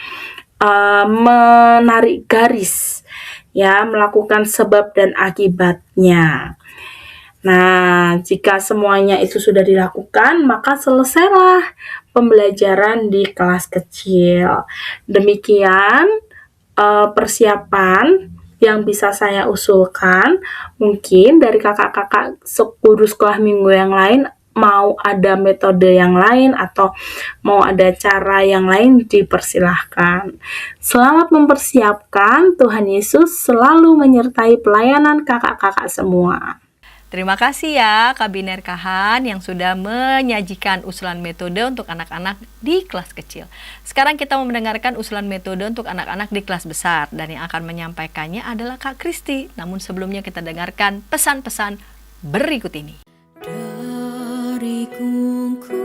menarik garis, ya, melakukan sebab dan akibatnya. Nah, jika semuanya itu sudah dilakukan, maka selesailah pembelajaran di kelas kecil. Demikian persiapan yang bisa saya usulkan. Mungkin dari kakak-kakak guru sekolah minggu yang lain mau ada metode yang lain atau mau ada cara yang lain, dipersilahkan. Selamat mempersiapkan. Tuhan Yesus selalu menyertai pelayanan kakak-kakak semua. Terima kasih ya Kak Biner Kahan yang sudah menyajikan usulan metode untuk anak-anak di kelas kecil. Sekarang kita mau mendengarkan usulan metode untuk anak-anak di kelas besar, dan yang akan menyampaikannya adalah Kak Kristi. Namun sebelumnya kita dengarkan pesan-pesan berikut ini. Dari kungkungan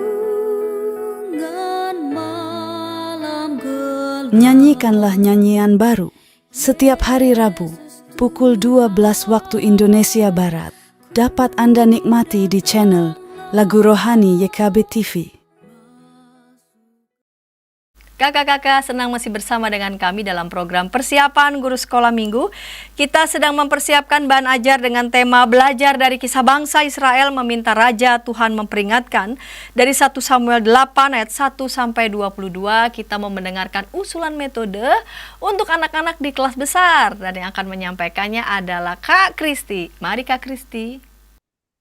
malam gelap, Nyanyikanlah nyanyian baru setiap hari Rabu pukul 12 waktu Indonesia Barat. Dapat Anda nikmati di channel Lagu Rohani YKB TV. Kakak-kakak senang masih bersama dengan kami dalam program Persiapan Guru Sekolah Minggu. Kita sedang mempersiapkan bahan ajar dengan tema belajar dari kisah bangsa Israel meminta Raja. Tuhan memperingatkan dari 1 Samuel 8 ayat 1 sampai 22. Kita mau mendengarkan usulan metode untuk anak-anak di kelas besar, dan yang akan menyampaikannya adalah Kak Kristi. Mari Kak Kristi.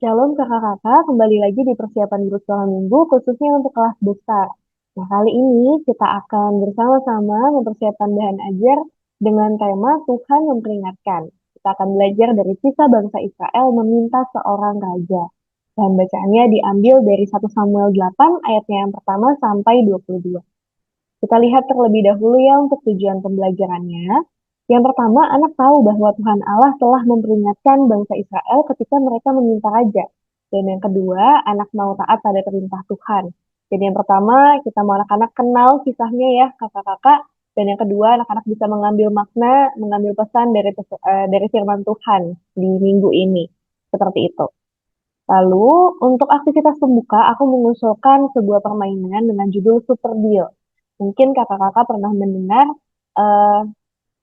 Shalom kakak-kakak, kembali lagi di persiapan guru sekolah minggu khususnya untuk kelas besar. Nah, kali ini kita akan bersama-sama mempersiapkan bahan ajar dengan tema Tuhan memperingatkan. Kita akan belajar dari kisah bangsa Israel meminta seorang raja. Bahan bacaannya diambil dari 1 Samuel 8 ayatnya yang pertama sampai 22. Kita lihat terlebih dahulu ya untuk tujuan pembelajarannya. Yang pertama, anak tahu bahwa Tuhan Allah telah memperingatkan bangsa Israel ketika mereka meminta raja. Dan yang kedua, anak mau taat pada perintah Tuhan. Jadi yang pertama, kita mau anak-anak kenal kisahnya ya kakak-kakak. Dan yang kedua, anak-anak bisa mengambil makna, mengambil pesan dari firman Tuhan di minggu ini. Seperti itu. Lalu, untuk aktivitas pembuka, aku mengusulkan sebuah permainan dengan judul Super Deal. Mungkin kakak-kakak pernah mendengar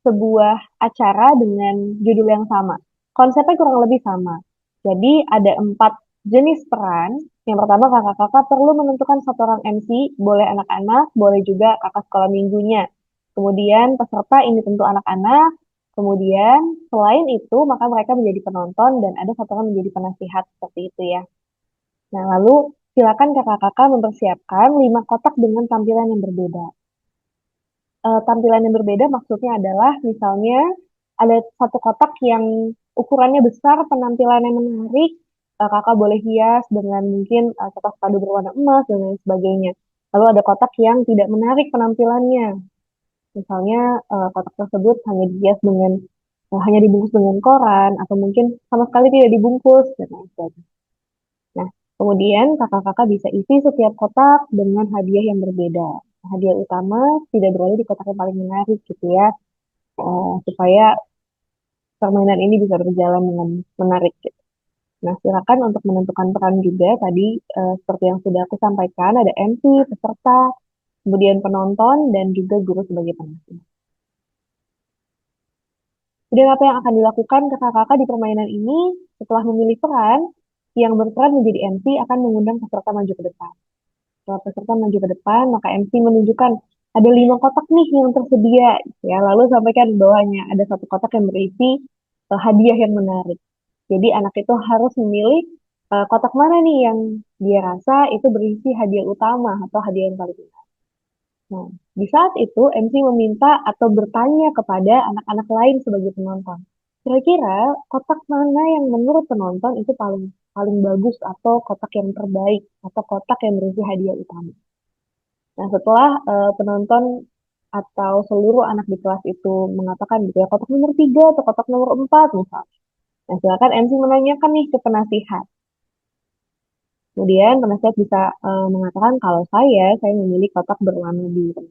sebuah acara dengan judul yang sama. Konsepnya kurang lebih sama. Jadi ada 4 jenis peran. Yang pertama, kakak-kakak perlu menentukan satu orang MC, boleh anak-anak, boleh juga kakak sekolah minggunya. Kemudian peserta ini tentu anak-anak. Kemudian selain itu, maka mereka menjadi penonton dan ada satu orang menjadi penasihat seperti itu ya. Nah, lalu silakan kakak-kakak mempersiapkan 5 kotak dengan tampilan yang berbeda. Tampilan yang berbeda maksudnya adalah misalnya ada satu kotak yang ukurannya besar, penampilannya menarik, kakak boleh hias dengan mungkin kertas kado berwarna emas dan lain sebagainya. Lalu ada kotak yang tidak menarik penampilannya. Misalnya kotak tersebut hanya dihias dengan hanya dibungkus dengan koran atau mungkin sama sekali tidak dibungkus dan lain sebagainya. Nah, kemudian kakak-kakak bisa isi setiap kotak dengan hadiah yang berbeda. Hadiah utama tidak berada di kotak yang paling menarik gitu ya, supaya permainan ini bisa berjalan dengan menarik gitu. Nah, silakan untuk menentukan peran juga. Tadi seperti yang sudah aku sampaikan, ada MC, peserta, kemudian penonton, dan juga guru sebagai penasihat. Kemudian apa yang akan dilakukan kakak-kakak di permainan ini? Setelah memilih peran, yang berperan menjadi MC akan mengundang peserta maju ke depan. Setelah peserta maju ke depan, maka MC menunjukkan ada 5 kotak nih yang tersedia. Ya, lalu sampaikan di bawahnya ada 1 kotak yang berisi hadiah yang menarik. Jadi anak itu harus memilih kotak mana nih yang dia rasa itu berisi hadiah utama atau hadiah yang paling menarik. Nah, di saat itu MC meminta atau bertanya kepada anak-anak lain sebagai penonton. Kira-kira kotak mana yang menurut penonton itu paling bagus atau kotak yang terbaik atau kotak yang berisi hadiah utama. Nah, setelah penonton atau seluruh anak di kelas itu mengatakan gitu ya, kotak nomor 3 atau kotak nomor 4 misalnya. Nah, silakan MC menanyakan nih ke penasihat. Kemudian penasihat bisa mengatakan kalau saya memilih kotak berwarna biru.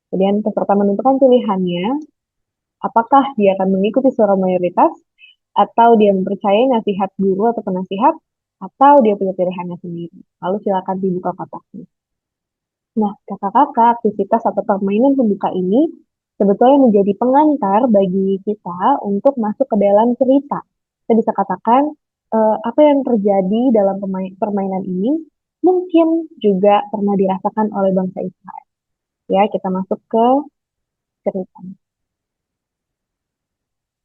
Kemudian peserta menentukan pilihannya, apakah dia akan mengikuti suara mayoritas, atau dia mempercayai nasihat guru atau penasihat, atau dia punya pilihannya sendiri. Lalu silakan dibuka kotaknya. Nah, kakak-kakak, aktivitas atau permainan pembuka ini sebetulnya menjadi pengantar bagi kita untuk masuk ke dalam cerita. Kita bisa katakan apa yang terjadi dalam permainan ini mungkin juga pernah dirasakan oleh bangsa Israel. Ya, kita masuk ke cerita.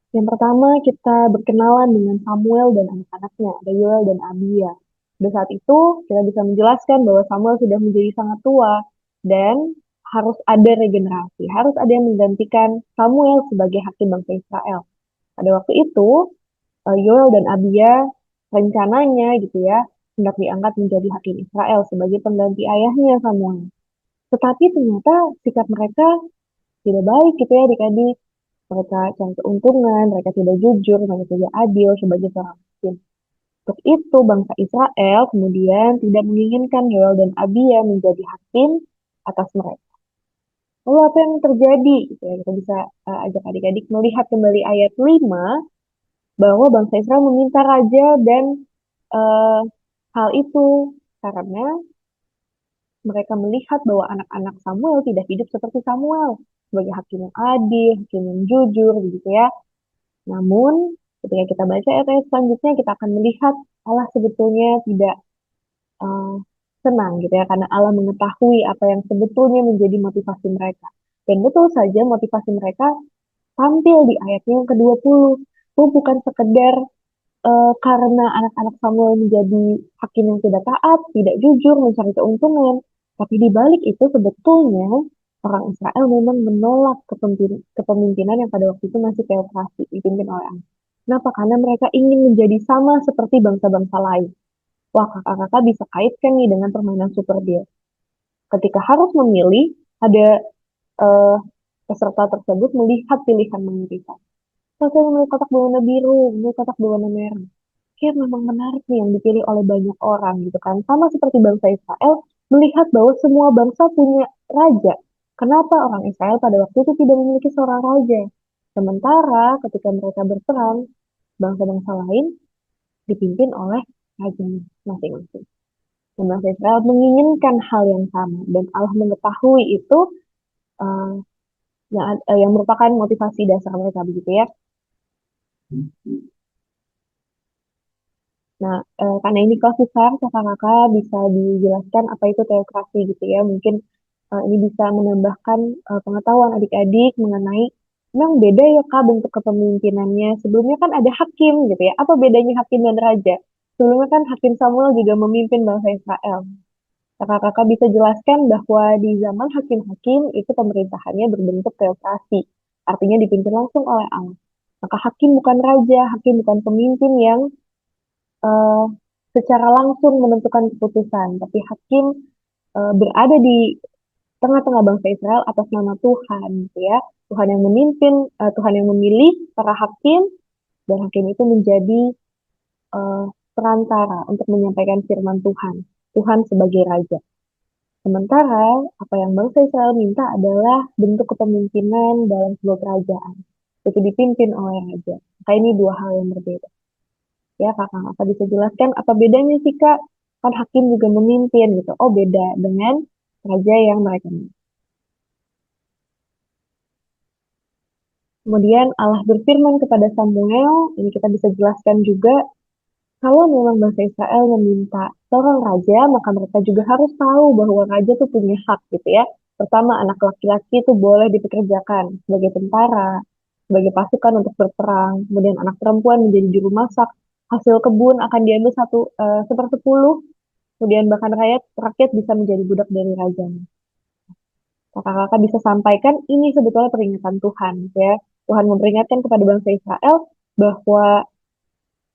Yang pertama kita berkenalan dengan Samuel dan anak-anaknya, ada Yoel dan Abia. Pada saat itu, kita bisa menjelaskan bahwa Samuel sudah menjadi sangat tua dan harus ada regenerasi, harus ada yang menggantikan Samuel sebagai hakim bangsa Israel. Pada waktu itu, Yoel dan Abia rencananya gitu ya, hendak diangkat menjadi hakim Israel sebagai pengganti ayahnya Samuel. Tetapi ternyata sikap mereka tidak baik gitu ya adik-adik. Mereka cari keuntungan, mereka tidak jujur, mereka tidak adil sebagai seorang hakim. Untuk itu, bangsa Israel kemudian tidak menginginkan Yoel dan Abia menjadi hakim atas mereka. Lalu apa yang terjadi? Gitu ya, kita bisa ajak adik-adik melihat kembali ayat 5 bahwa bangsa Israel meminta raja dan eh, hal itu karena mereka melihat bahwa anak-anak Samuel tidak hidup seperti Samuel sebagai hakim yang adil, hakim yang jujur, begitu ya. Namun, ketika kita baca ayat-ayat selanjutnya, kita akan melihat Allah sebetulnya tidak eh, senang gitu ya, karena Allah mengetahui apa yang sebetulnya menjadi motivasi mereka. Dan betul saja motivasi mereka tampil di ayatnya yang ke-20. Itu bukan sekedar karena anak-anak Samuel menjadi hakim yang tidak taat, tidak jujur, mencari keuntungan. Tapi di balik itu sebetulnya orang Israel memang menolak kepemimpinan yang pada waktu itu masih teokrasi, dipimpin oleh Allah. Kenapa? Karena mereka ingin menjadi sama seperti bangsa-bangsa lain. Wah, kakak-kakak bisa kaitkan nih dengan permainan super deal. Ketika harus memilih, ada eh, peserta tersebut melihat pilihan mengerikan. Saya memilih kotak berwarna biru, memilih kotak berwarna merah. Kayak memang menarik nih yang dipilih oleh banyak orang gitu kan. Sama seperti bangsa Israel, melihat bahwa semua bangsa punya raja. Kenapa orang Israel pada waktu itu tidak memiliki seorang raja? Sementara ketika mereka berperang, bangsa-bangsa lain dipimpin oleh rajanya masing-masing. Dan bangsa Israel menginginkan hal yang sama. Dan Allah mengetahui itu eh, yang merupakan motivasi dasar mereka begitu ya. Nah, karena ini kelas besar, kakak-kakak bisa dijelaskan apa itu teokrasi gitu ya. Mungkin ini bisa menambahkan pengetahuan adik-adik mengenai memang beda ya kak bentuk kepemimpinannya. Sebelumnya kan ada hakim gitu ya. Apa bedanya hakim dan raja? Sebelumnya kan hakim Samuel juga memimpin bangsa Israel. Kakak-kakak bisa jelaskan bahwa di zaman hakim-hakim itu pemerintahannya berbentuk teokrasi. Artinya dipimpin langsung oleh Allah. Maka hakim bukan raja, hakim bukan pemimpin yang eh, secara langsung menentukan keputusan, tapi hakim berada di tengah-tengah bangsa Israel atas nama Tuhan, gitu ya. Tuhan yang memimpin, Tuhan yang memilih para hakim, dan hakim itu menjadi eh, perantara untuk menyampaikan firman Tuhan. Tuhan sebagai raja. Sementara apa yang bangsa Israel minta adalah bentuk kepemimpinan dalam sebuah kerajaan. Itu dipimpin oleh raja. Maka ini dua hal yang berbeda. Ya, kakak-kakak bisa jelaskan apa bedanya sih kak? Kan hakim juga memimpin gitu. Oh beda dengan raja yang mereka miliki. Kemudian Allah berfirman kepada Samuel, ini kita bisa jelaskan juga, kalau memang bangsa Israel meminta seorang raja, maka mereka juga harus tahu bahwa raja itu punya hak gitu ya. Pertama, anak laki-laki itu boleh dipekerjakan sebagai tentara, sebagai pasukan untuk berperang. Kemudian anak perempuan menjadi juru masak. Hasil kebun akan diambil 1/10. Kemudian bahkan rakyat bisa menjadi budak dari rajanya. Kakak-kakak bisa sampaikan ini sebetulnya peringatan Tuhan ya. Tuhan memperingatkan kepada bangsa Israel bahwa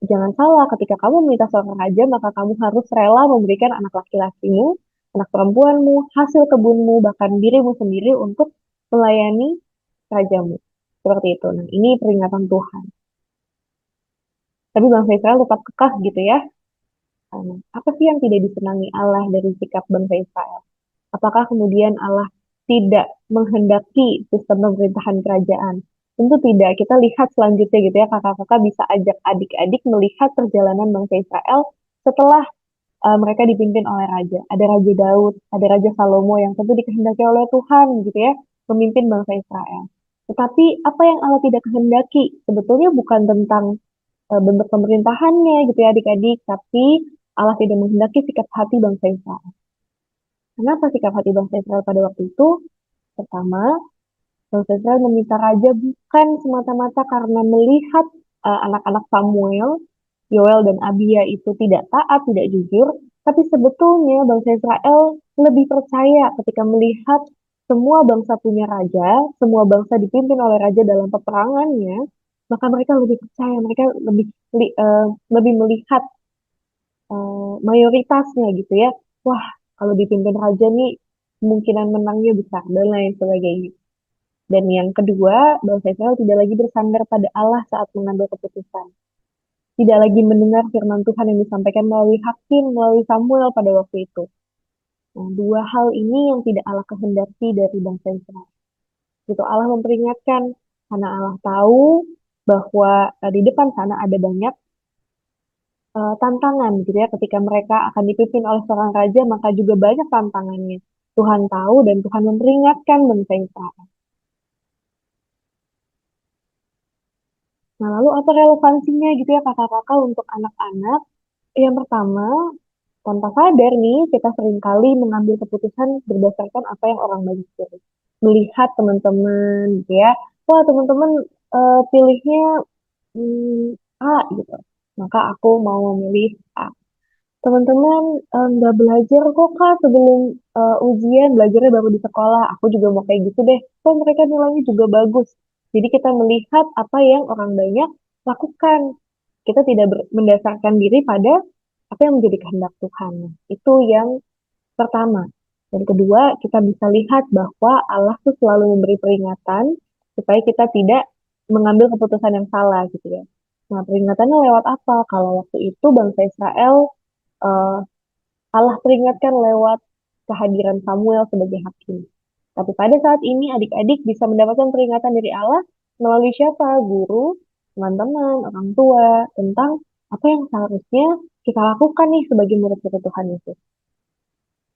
jangan salah ketika kamu meminta seorang raja maka kamu harus rela memberikan anak laki-lakimu, anak perempuanmu, hasil kebunmu, bahkan dirimu sendiri untuk melayani rajamu. Seperti itu. Nah, ini peringatan Tuhan. Tapi bangsa Israel tetap kekeh gitu ya. Apa sih yang tidak disenangi Allah dari sikap bangsa Israel? Apakah kemudian Allah tidak menghendaki sistem pemerintahan kerajaan? Tentu tidak. Kita lihat selanjutnya gitu ya, kakak-kakak bisa ajak adik-adik melihat perjalanan bangsa Israel setelah mereka dipimpin oleh raja. Ada Raja Daud, ada Raja Salomo yang tentu dikehendaki oleh Tuhan gitu ya, memimpin bangsa Israel. Tetapi apa yang Allah tidak kehendaki sebetulnya bukan tentang bentuk pemerintahannya gitu ya adik-adik, tapi Allah tidak menghendaki sikap hati bangsa Israel. Kenapa sikap hati bangsa Israel pada waktu itu? Pertama, bangsa Israel meminta raja bukan semata-mata karena melihat anak-anak Samuel Yoel dan Abia itu tidak taat, tidak jujur, tapi sebetulnya bangsa Israel lebih percaya ketika melihat semua bangsa punya raja, semua bangsa dipimpin oleh raja dalam peperangannya, maka mereka lebih percaya, mereka lebih melihat mayoritasnya gitu ya. Wah, kalau dipimpin raja nih kemungkinan menangnya besar dan lain sebagainya. Dan yang kedua, bangsa Israel tidak lagi bersandar pada Allah saat mengambil keputusan. Tidak lagi mendengar firman Tuhan yang disampaikan melalui hakim, melalui Samuel pada waktu itu. Nah, dua hal ini yang tidak Allah kehendaki dari bangsa Israel. Itu Allah memperingatkan, karena Allah tahu bahwa di depan sana ada banyak tantangan gitu ya. Ketika mereka akan dipimpin oleh seorang raja, maka juga banyak tantangannya. Tuhan tahu dan Tuhan memperingatkan bangsa Israel. Nah, lalu apa relevansinya gitu ya kakak-kakak untuk anak-anak? Yang pertama, tanpa sadar nih, kita seringkali mengambil keputusan berdasarkan apa yang orang banyak pilih. Melihat teman-teman gitu ya, wah teman-teman pilihnya A gitu. Maka aku mau memilih A. Teman-teman nggak belajar kok kak sebelum ujian, belajarnya baru di sekolah. Aku juga mau kayak gitu deh. Kok mereka nilainya juga bagus. Jadi kita melihat apa yang orang banyak lakukan. Kita tidak mendasarkan diri pada apa yang menjadi kehendak Tuhan. Itu yang pertama. Dan kedua, kita bisa lihat bahwa Allah tuh selalu memberi peringatan supaya kita tidak mengambil keputusan yang salah gitu ya. Nah, peringatannya lewat apa? Kalau waktu itu bangsa Israel eh, Allah peringatkan lewat kehadiran Samuel sebagai hakim. Tapi pada saat ini adik-adik bisa mendapatkan peringatan dari Allah melalui siapa? Guru, teman-teman, orang tua, tentang apa yang seharusnya kita lakukan nih sebagai murid-murid Tuhan Yesus.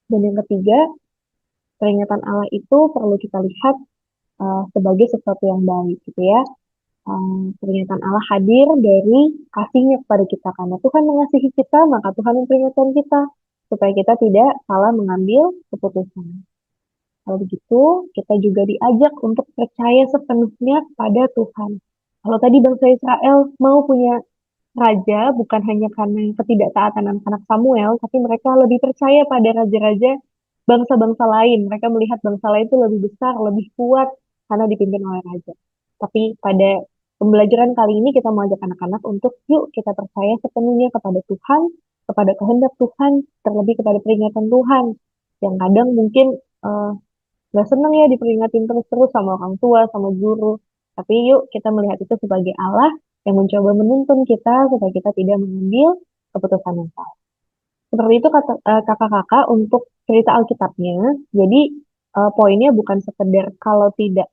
Dan yang ketiga, peringatan Allah itu perlu kita lihat sebagai sesuatu yang baik gitu ya. Peringatan Allah hadir dari kasihnya kepada kita. Karena Tuhan mengasihi kita, maka Tuhan memperingatkan kita supaya kita tidak salah mengambil keputusan. Kalau begitu, kita juga diajak untuk percaya sepenuhnya pada Tuhan. Kalau tadi bangsa Israel mau punya raja, bukan hanya karena ketidaktaatan anak-anak Samuel, tapi mereka lebih percaya pada raja-raja bangsa-bangsa lain. Mereka melihat bangsa lain itu lebih besar, lebih kuat, karena dipimpin oleh raja. Tapi pada pembelajaran kali ini kita mengajak anak-anak untuk yuk kita percaya sepenuhnya kepada Tuhan, kepada kehendak Tuhan, terlebih kepada peringatan Tuhan. Yang kadang mungkin gak seneng ya diperingatin terus-terus sama orang tua, sama guru. Tapi yuk kita melihat itu sebagai Allah yang mencoba menuntun kita supaya kita tidak mengambil keputusan yang salah. Seperti itu kata kakak-kakak untuk cerita Alkitabnya. Jadi poinnya bukan sekedar kalau tidak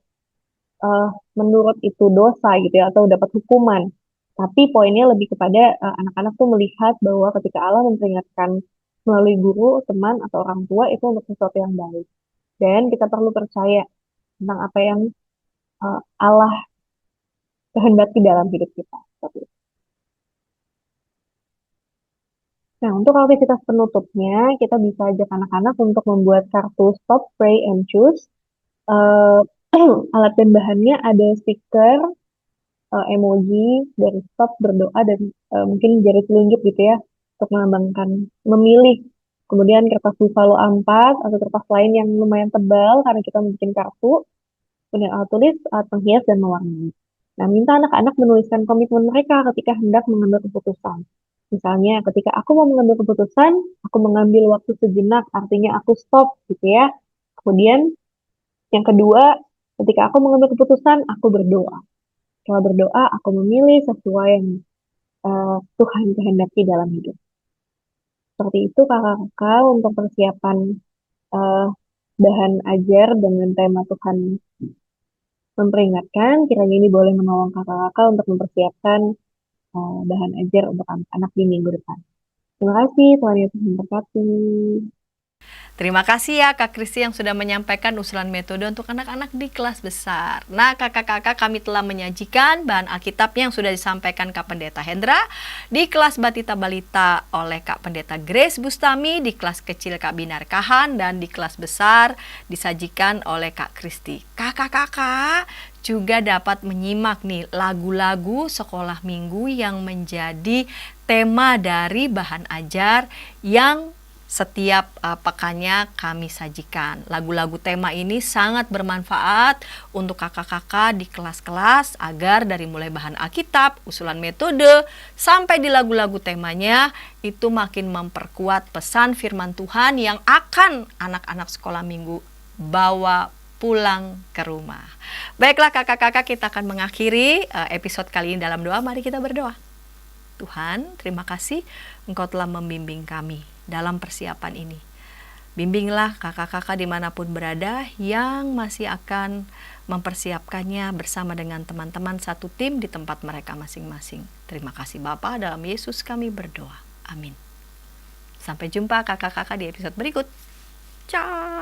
menurut itu dosa gitu ya atau dapat hukuman. Tapi poinnya lebih kepada anak-anak tuh melihat bahwa ketika Allah memperingatkan melalui guru, teman, atau orang tua itu untuk sesuatu yang baik. Dan kita perlu percaya tentang apa yang Allah kehendaki dalam hidup kita. Nah, untuk aktivitas penutupnya, kita bisa ajak anak-anak untuk membuat kartu Stop, Pray, and Choose. Alat dan bahannya ada stiker, emoji dari stop, berdoa, dan mungkin jari telunjuk gitu ya, untuk melambangkan memilih. Kemudian kertas buffalo A4 atau kertas lain yang lumayan tebal karena kita bikin kartu. Kemudian alat tulis, alat penghias, dan mewarnai. Nah, minta anak-anak menuliskan komitmen mereka ketika hendak mengambil keputusan. Misalnya, ketika aku mau mengambil keputusan, aku mengambil waktu sejenak, artinya aku stop gitu ya. Kemudian, yang kedua, ketika aku mengambil keputusan, aku berdoa. Setelah berdoa, aku memilih sesuai yang Tuhan kehendaki dalam hidup. Seperti itu kakak-kakak untuk persiapan bahan ajar dengan tema Tuhan memperingatkan. Kiranya ini boleh menolong kakak-kakak untuk mempersiapkan bahan ajar untuk anak-anak di minggu depan. Terima kasih, Tuhan Yesus memberkati. Terima kasih ya Kak Kristi yang sudah menyampaikan usulan metode untuk anak-anak di kelas besar. Nah kakak-kakak, kami telah menyajikan bahan Alkitabnya yang sudah disampaikan Kak Pendeta Hendra di kelas Batita Balita oleh Kak Pendeta Grace Bustami, di kelas kecil Kak Binar Kahan, dan di kelas besar disajikan oleh Kak Kristi. Kakak-kakak juga dapat menyimak nih lagu-lagu sekolah minggu yang menjadi tema dari bahan ajar yang setiap pekannya kami sajikan. Lagu-lagu tema ini sangat bermanfaat untuk kakak-kakak di kelas-kelas agar dari mulai bahan Alkitab, usulan metode, sampai di lagu-lagu temanya itu makin memperkuat pesan firman Tuhan yang akan anak-anak sekolah minggu bawa pulang ke rumah. Baiklah kakak-kakak, kita akan mengakhiri episode kali ini dalam doa. Mari kita berdoa. Tuhan, terima kasih Engkau telah membimbing kami dalam persiapan ini. Bimbinglah kakak-kakak dimanapun berada yang masih akan mempersiapkannya bersama dengan teman-teman satu tim di tempat mereka masing-masing. Terima kasih Bapa, dalam Yesus kami berdoa. Amin. Sampai jumpa kakak-kakak di episode berikut. Ciao.